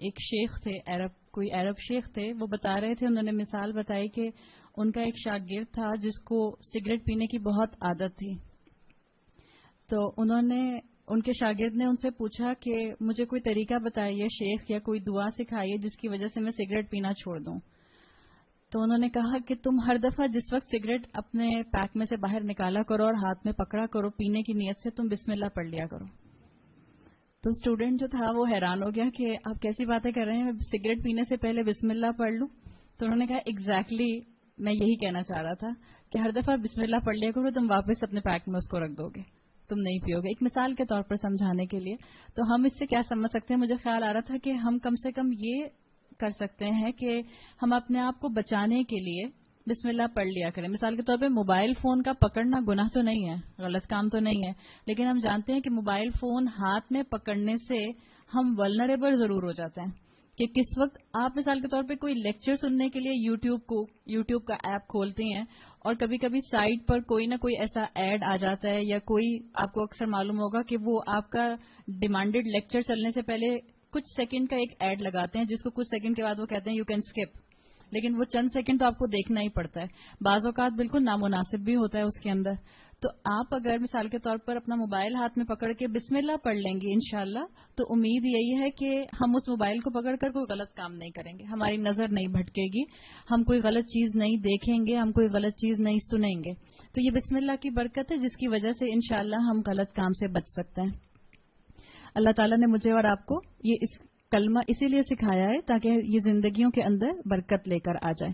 ایک شیخ تھے، کوئی عرب شیخ تھے، وہ بتا رہے تھے، انہوں نے مثال بتائی کہ ان کا ایک شاگرد تھا جس کو سگریٹ پینے کی بہت عادت تھی. تو ان کے شاگرد نے ان سے پوچھا کہ مجھے کوئی طریقہ بتائیے شیخ، یا کوئی دعا سکھائیے جس کی وجہ سے میں سگریٹ پینا چھوڑ دوں. تو انہوں نے کہا کہ تم ہر دفعہ جس وقت سگریٹ اپنے پیک میں سے باہر نکالا کرو اور ہاتھ میں پکڑا کرو پینے کی نیت سے، تم بسم اللہ پڑھ لیا کرو. تو اسٹوڈنٹ جو تھا وہ حیران ہو گیا کہ آپ کیسی باتیں کر رہے ہیں، میں سگریٹ پینے سے پہلے بسم اللہ پڑھ لوں. تو انہوں نے کہا ایگزیکٹلی میں یہی کہنا چاہ رہا تھا کہ ہر دفعہ بسم اللہ پڑھ لیا کرو، تم واپس اپنے پیک میں اس کو رکھ دو گے، تم نہیں پیو گے. ایک مثال کے طور پر سمجھانے کے لیے. تو ہم اس سے کیا سمجھ سکتے ہیں؟ مجھے خیال آ رہا تھا کہ ہم کم سے کم یہ کر سکتے ہیں کہ ہم اپنے آپ کو بچانے کے لیے بسم اللہ پڑھ لیا کریں. مثال کے طور پہ موبائل فون کا پکڑنا گناہ تو نہیں ہے، غلط کام تو نہیں ہے، لیکن ہم جانتے ہیں کہ موبائل فون ہاتھ میں پکڑنے سے ہم ولنریبل ضرور ہو جاتے ہیں. کہ کس وقت آپ مثال کے طور پہ کوئی لیکچر سننے کے لیے یوٹیوب کا ایپ کھولتے ہیں اور کبھی کبھی سائٹ پر کوئی نہ کوئی ایسا ایڈ آ جاتا ہے، یا کوئی آپ کو اکثر معلوم ہوگا کہ وہ آپ کا ڈیمانڈڈ لیکچر چلنے سے پہلے کچھ سیکنڈ کا ایک ایڈ لگاتے ہیں جس کو کچھ سیکنڈ کے بعد وہ کہتے ہیں یو کین اسکپ، لیکن وہ چند سیکنڈ تو آپ کو دیکھنا ہی پڑتا ہے. بعض اوقات بالکل نامناسب بھی ہوتا ہے اس کے اندر. تو آپ اگر مثال کے طور پر اپنا موبائل ہاتھ میں پکڑ کے بسم اللہ پڑھ لیں گے انشاءاللہ، تو امید یہی ہے کہ ہم اس موبائل کو پکڑ کر کوئی غلط کام نہیں کریں گے، ہماری نظر نہیں بھٹکے گی، ہم کوئی غلط چیز نہیں دیکھیں گے، ہم کوئی غلط چیز نہیں سنیں گے. تو یہ بسم اللہ کی برکت ہے جس کی وجہ سے انشاءاللہ ہم غلط کام سے بچ سکتے ہیں. اللہ تعالیٰ نے مجھے اور آپ کو یہ کلمہ اسی لیے سکھایا ہے تاکہ یہ زندگیوں کے اندر برکت لے کر آ جائے.